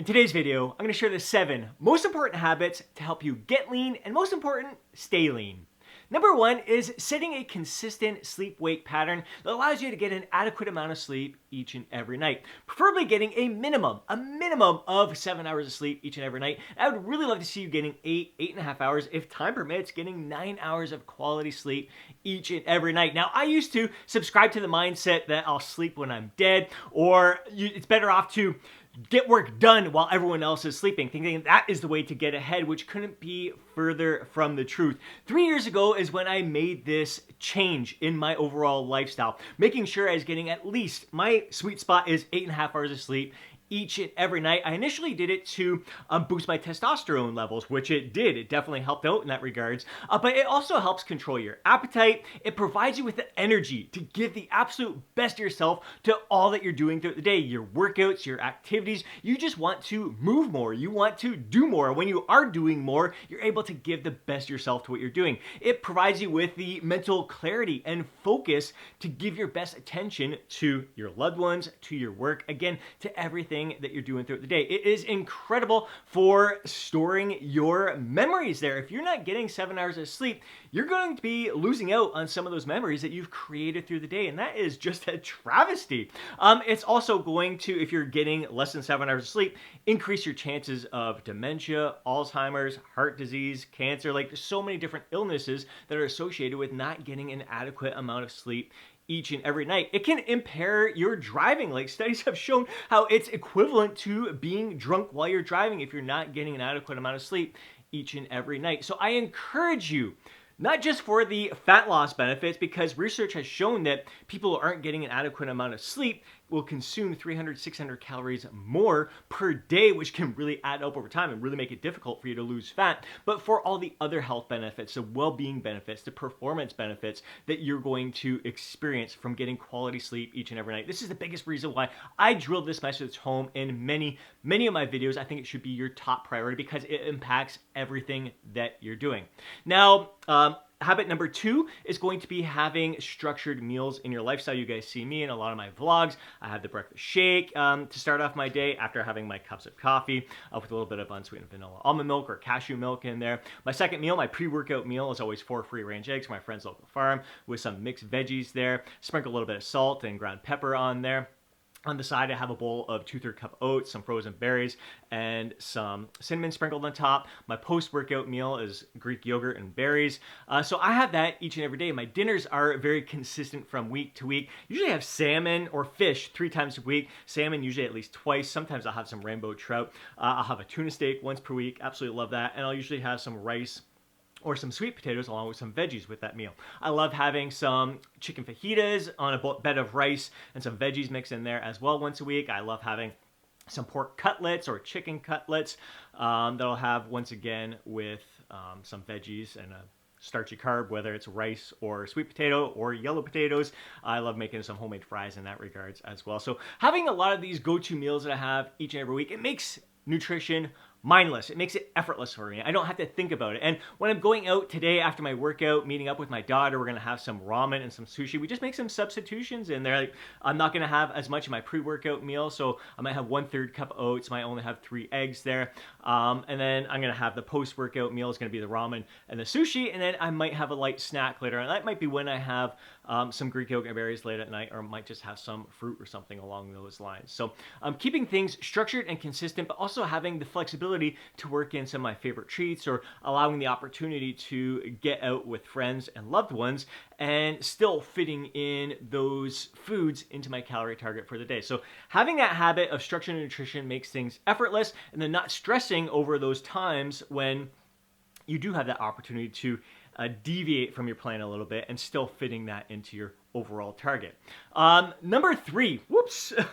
In today's video, I'm going to share the 7 most important habits to help you get lean and, most important, stay lean. Number 1 is setting a consistent sleep-wake pattern that allows you to get an adequate amount of sleep each and every night. Preferably getting a minimum of 7 hours of sleep each and every night. I would really love to see you getting 8.5 hours, if time permits, getting 9 hours of quality sleep each and every night. Now, I used to subscribe to the mindset that I'll sleep when I'm dead, or it's better off to get work done while everyone else is sleeping, thinking that is the way to get ahead, which couldn't be further from the truth. 3 years ago is when I made this change in my overall lifestyle, making sure I was getting at least, my sweet spot is 8.5 hours of sleep each and every night. I initially did it to boost my testosterone levels, which it did. It definitely helped out in that regards. But it also helps control your appetite. It provides you with the energy to give the absolute best of yourself to all that you're doing throughout the day. Your workouts, your activities. You just want to move more. You want to do more. When you are doing more, you're able to give the best of yourself to what you're doing. It provides you with the mental clarity and focus to give your best attention to your loved ones, to your work, again, to everything that you're doing throughout the day. It is incredible for storing your memories there. If you're not getting 7 hours of sleep, you're going to be losing out on some of those memories that you've created through the day, and that is just a travesty. It's also going to, if you're getting less than 7 hours of sleep, increase your chances of dementia, Alzheimer's, heart disease, cancer. Like, there's so many different illnesses that are associated with not getting an adequate amount of sleep each and every night. It can impair your driving. Like, studies have shown how it's equivalent to being drunk while you're driving if you're not getting an adequate amount of sleep each and every night. So I encourage you, not just for the fat loss benefits, because research has shown that people who aren't getting an adequate amount of sleep will consume 300, 600 calories more per day, which can really add up over time and really make it difficult for you to lose fat, but for all the other health benefits, the well-being benefits, the performance benefits that you're going to experience from getting quality sleep each and every night. This is the biggest reason why I drilled this message home in many of my videos. I think it should be your top priority because it impacts everything that you're doing. Now, habit number 2 is going to be having structured meals in your lifestyle. You guys see me in a lot of my vlogs. I have the breakfast shake to start off my day after having my cups of coffee with a little bit of unsweetened vanilla almond milk or cashew milk in there. My second meal, my pre-workout meal, is always 4 free-range eggs from my friend's local farm with some mixed veggies there. Sprinkle a little bit of salt and ground pepper on there. On the side, I have a bowl of 2/3 cup oats, some frozen berries, and some cinnamon sprinkled on top. My post-workout meal is Greek yogurt and berries. So I have that each and every day. My dinners are very consistent from week to week. Usually I have salmon or fish 3 times a week. Salmon usually at least twice. Sometimes I'll have some rainbow trout. I'll have a tuna steak once per week. Absolutely love that. And I'll usually have some rice or some sweet potatoes along with some veggies with that meal. I love having some chicken fajitas on a bed of rice and some veggies mixed in there as well once a week. I love having some pork cutlets or chicken cutlets that I'll have once again with some veggies and a starchy carb, whether it's rice or sweet potato or yellow potatoes. I love making some homemade fries in that regards as well. So having a lot of these go-to meals that I have each and every week, it makes nutrition mindless. It makes it effortless for me. I don't have to think about it. And when I'm going out today after my workout, meeting up with my daughter, we're going to have some ramen and some sushi. We just make some substitutions in there. Like, I'm not going to have as much of my pre-workout meal, so I might have 1/3 cup oats. Might only have 3 eggs there. And then I'm going to have the post-workout meal is going to be the ramen and the sushi. And then I might have a light snack later. And that might be when I have some Greek yogurt berries late at night, or might just have some fruit or something along those lines. So keeping things structured and consistent, but also having the flexibility to work in some of my favorite treats, or allowing the opportunity to get out with friends and loved ones and still fitting in those foods into my calorie target for the day. So having that habit of structured nutrition makes things effortless, and then not stressing over those times when you do have that opportunity to deviate from your plan a little bit and still fitting that into your overall target. Number 3,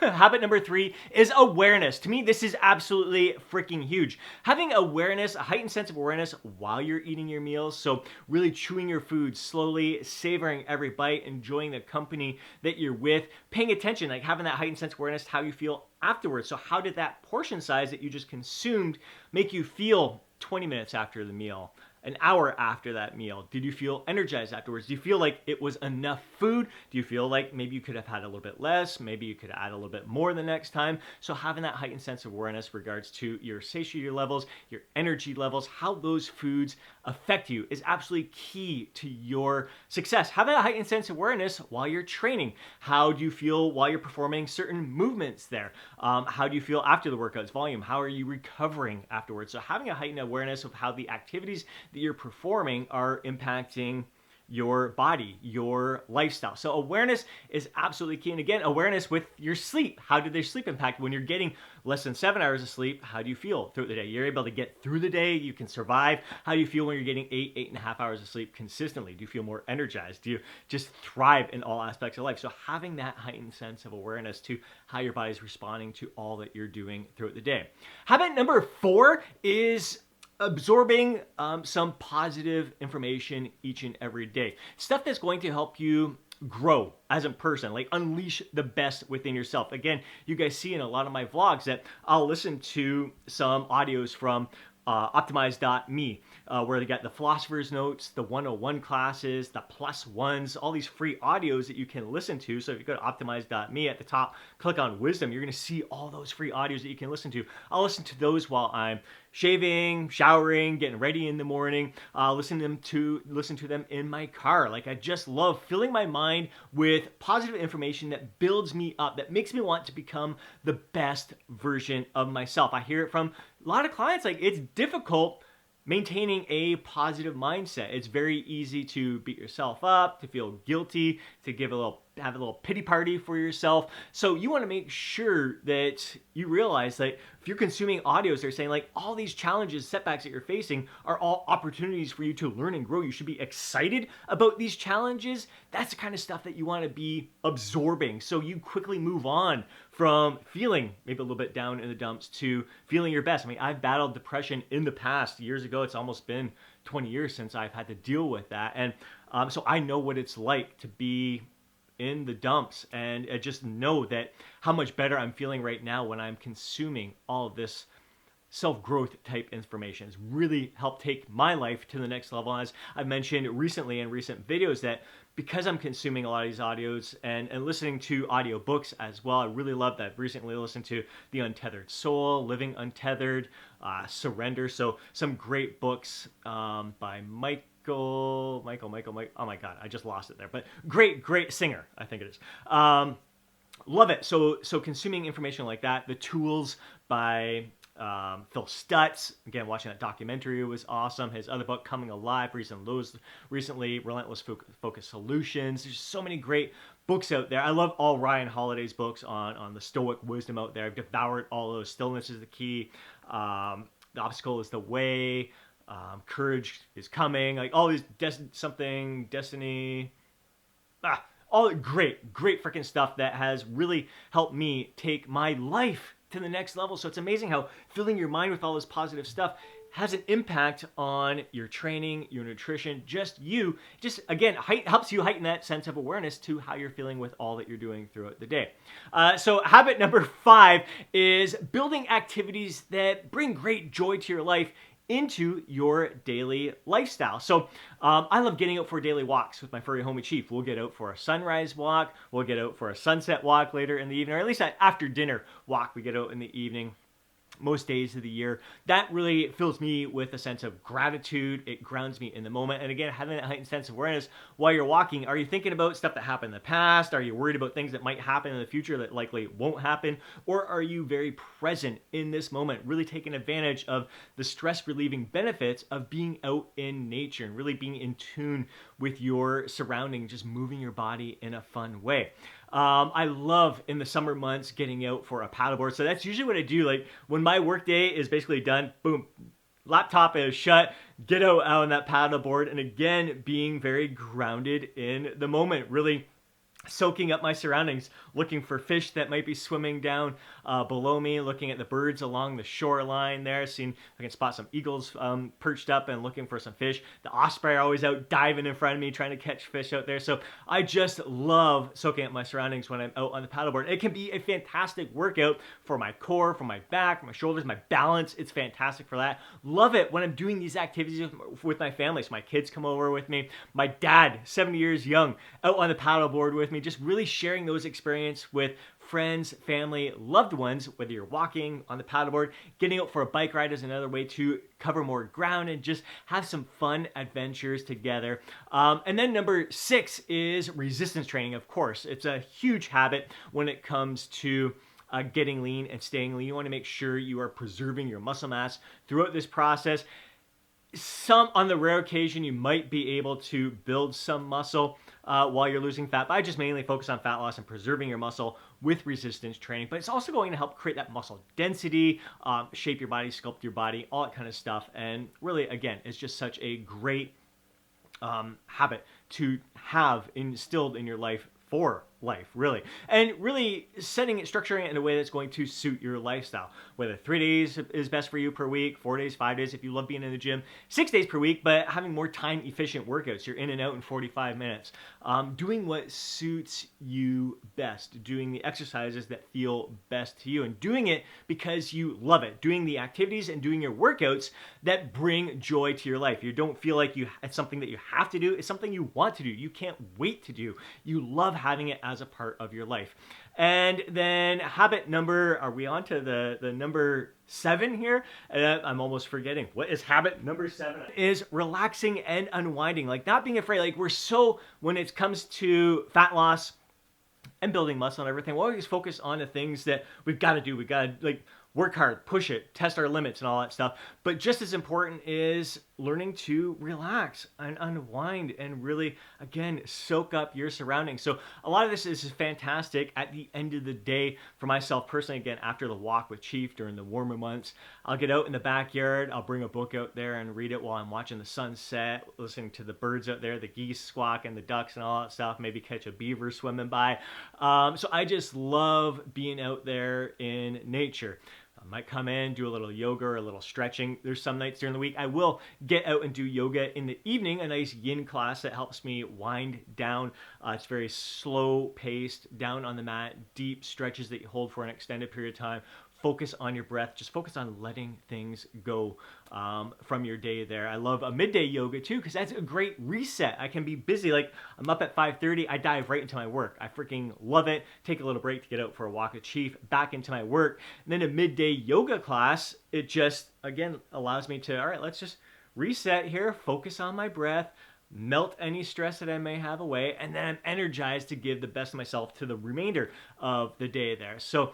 habit number 3 is awareness. To me, this is absolutely freaking huge. Having awareness, a heightened sense of awareness while you're eating your meals. So really chewing your food slowly, savoring every bite, enjoying the company that you're with, paying attention, like having that heightened sense of awareness to how you feel afterwards. So how did that portion size that you just consumed make you feel 20 minutes after the meal, an hour after that meal? Did you feel energized afterwards? Do you feel like it was enough food? Do you feel like maybe you could have had a little bit less? Maybe you could add a little bit more the next time? So having that heightened sense of awareness regards to your satiety levels, your energy levels, how those foods affect you is absolutely key to your success. Having a heightened sense of awareness while you're training. How do you feel while you're performing certain movements there? How do you feel after the workouts volume? How are you recovering afterwards? So having a heightened awareness of how the activities that you're performing are impacting your body, your lifestyle. So awareness is absolutely key. And again, awareness with your sleep. How did their sleep impact? When you're getting less than 7 hours of sleep, how do you feel throughout the day? You're able to get through the day, you can survive. How do you feel when you're getting 8.5 hours of sleep consistently? Do you feel more energized? Do you just thrive in all aspects of life? So having that heightened sense of awareness to how your body is responding to all that you're doing throughout the day. Habit number 4 is absorbing some positive information each and every day. Stuff that's going to help you grow as a person, like unleash the best within yourself. Again, you guys see in a lot of my vlogs that I'll listen to some audios from optimize.me, where they got the philosopher's notes, the 101 classes, the plus ones, all these free audios that you can listen to. So if you go to optimize.me at the top, click on wisdom, you're going to see all those free audios that you can listen to. I'll listen to those while I'm shaving, showering, getting ready in the morning, listen to them in my car. Like, I just love filling my mind with positive information that builds me up, that makes me want to become the best version of myself. I hear it from a lot of clients, like, it's difficult maintaining a positive mindset. It's very easy to beat yourself up, to feel guilty, to have a little pity party for yourself. So you want to make sure that you realize that if you're consuming audios, they're saying like all these challenges, setbacks that you're facing are all opportunities for you to learn and grow. You should be excited about these challenges. That's the kind of stuff that you want to be absorbing. So you quickly move on from feeling maybe a little bit down in the dumps to feeling your best. I mean, I've battled depression in the past. Years ago, it's almost been 20 years since I've had to deal with that. And so I know what it's like to be in the dumps, and I just know that how much better I'm feeling right now when I'm consuming all of this self-growth type information. It's really helped take my life to the next level. As I've mentioned recently in recent videos, that because I'm consuming a lot of these audios and listening to audiobooks as well, I really love that. I've recently listened to The Untethered Soul, Living Untethered, Surrender. So some great books by Michael, oh my God, I just lost it there. But great singer, I think it is. Love it. So consuming information like that, The Tools by Phil Stutz. Again, watching that documentary was awesome. His other book, Coming Alive, recently Relentless Focus Solutions. There's so many great books out there. I love all Ryan Holiday's books on the Stoic wisdom out there. I've devoured all those. Stillness is the key. The Obstacle is the Way. Courage is Coming. Like all these Destiny. All great freaking stuff that has really helped me take my life to the next level. So it's amazing how filling your mind with all this positive stuff has an impact on your training, your nutrition, just again, helps you heighten that sense of awareness to how you're feeling with all that you're doing throughout the day. So habit number 5 is building activities that bring great joy to your life into your daily lifestyle. So I love getting out for daily walks with my furry homie Chief. We'll get out for a sunrise walk. We'll get out for a sunset walk later in the evening, or at least an after dinner walk we get out in the evening. Most days of the year. That really fills me with a sense of gratitude. It grounds me in the moment. And again, having that heightened sense of awareness while you're walking, are you thinking about stuff that happened in the past? Are you worried about things that might happen in the future that likely won't happen? Or are you very present in this moment, really taking advantage of the stress relieving benefits of being out in nature and really being in tune with your surroundings, just moving your body in a fun way? I love in the summer months getting out for a paddleboard. So that's usually what I do. Like when my work day is basically done, boom, laptop is shut, get out on that paddleboard. And again, being very grounded in the moment, really soaking up my surroundings, looking for fish that might be swimming down below me, looking at the birds along the shoreline there, seeing if I can spot some eagles perched up and looking for some fish. The osprey are always out diving in front of me, trying to catch fish out there. So I just love soaking up my surroundings when I'm out on the paddleboard. It can be a fantastic workout for my core, for my back, my shoulders, my balance. It's fantastic for that. Love it when I'm doing these activities with my family. So my kids come over with me. My dad, 70 years young, out on the paddleboard with me, just really sharing those experiences with friends, family, loved ones, whether you're walking on the paddleboard, getting out for a bike ride is another way to cover more ground and just have some fun adventures together. And then number 6 is resistance training, of course. It's a huge habit when it comes to getting lean and staying lean. You want to make sure you are preserving your muscle mass throughout this process. On the rare occasion, you might be able to build some muscle while you're losing fat, but I just mainly focus on fat loss and preserving your muscle with resistance training. But it's also going to help create that muscle density, shape your body, sculpt your body, all that kind of stuff. And really, again, it's just such a great habit to have instilled in your life for life, really. And really setting it, structuring it in a way that's going to suit your lifestyle. Whether 3 days is best for you per week, 4 days, 5 days if you love being in the gym, 6 days per week, but having more time efficient workouts. You're in and out in 45 minutes. Doing what suits you best, doing the exercises that feel best to you, and doing it because you love it. Doing the activities and doing your workouts that bring joy to your life. You don't feel like it's something that you have to do. It's something you want to do. You can't wait to do. You love having it as a part of your life. And then habit number, are we on to the number 7 here? I'm almost forgetting. What is habit number 7? Is relaxing and unwinding. Like not being afraid. Like we're so, when it comes to fat loss and building muscle and everything, we always focus on the things that we've got to do. We've got to like work hard, push it, test our limits and all that stuff. But just as important is learning to relax and unwind and really, again, soak up your surroundings. So a lot of this is fantastic at the end of the day for myself personally. Again, after the walk with Chief during the warmer months, I'll get out in the backyard. I'll bring a book out there and read it while I'm watching the sunset, listening to the birds out there, the geese squawk and the ducks and all that stuff, maybe catch a beaver swimming by. So I just love being out there in nature. I might come in, do a little yoga or a little stretching. There's some nights during the week I will get out and do yoga in the evening, a nice yin class that helps me wind down. It's very slow paced, down on the mat, deep stretches that you hold for an extended period of time. Focus on your breath. Just focus on letting things go from your day there. I love a midday yoga too because that's a great reset. I can be busy. Like I'm up at 5:30. I dive right into my work. I freaking love it. Take a little break to get out for a walk with Chief, back into my work. And then a midday yoga class, it just, again, allows me to, all right, let's just reset here, focus on my breath, melt any stress that I may have away, and then I'm energized to give the best of myself to the remainder of the day there. So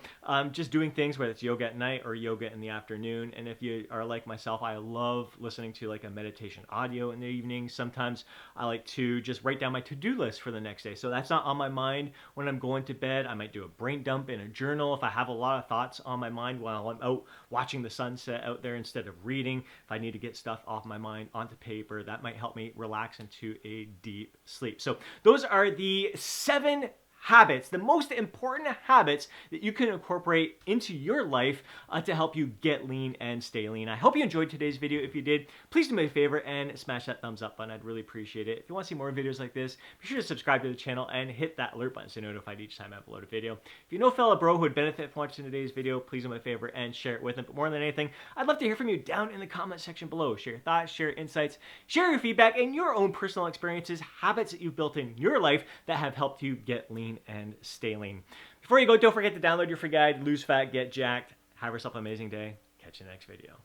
just doing things, whether it's yoga at night or yoga in the afternoon. And if you are like myself, I love listening to like a meditation audio in the evening. Sometimes I like to just write down my to-do list for the next day. So that's not on my mind when I'm going to bed. I might do a brain dump in a journal if I have a lot of thoughts on my mind while I'm out watching the sunset out there instead of reading. If I need to get stuff off my mind onto paper, that might help me relax into a deep sleep. So those are the 7 habits, the most important habits that you can incorporate into your life to help you get lean and stay lean. I hope you enjoyed today's video. If you did, please do me a favor and smash that thumbs up button. I'd really appreciate it. If you want to see more videos like this, be sure to subscribe to the channel and hit that alert button so you're notified each time I upload a video. If you know a fellow bro who would benefit from watching today's video, please do me a favor and share it with them. But more than anything, I'd love to hear from you down in the comment section below. Share your thoughts, share your insights, share your feedback and your own personal experiences, habits that you've built in your life that have helped you get lean and stay lean. Before you go, don't forget to download your free guide, Lose Fat, Get Jacked. Have yourself an amazing day. Catch you in the next video.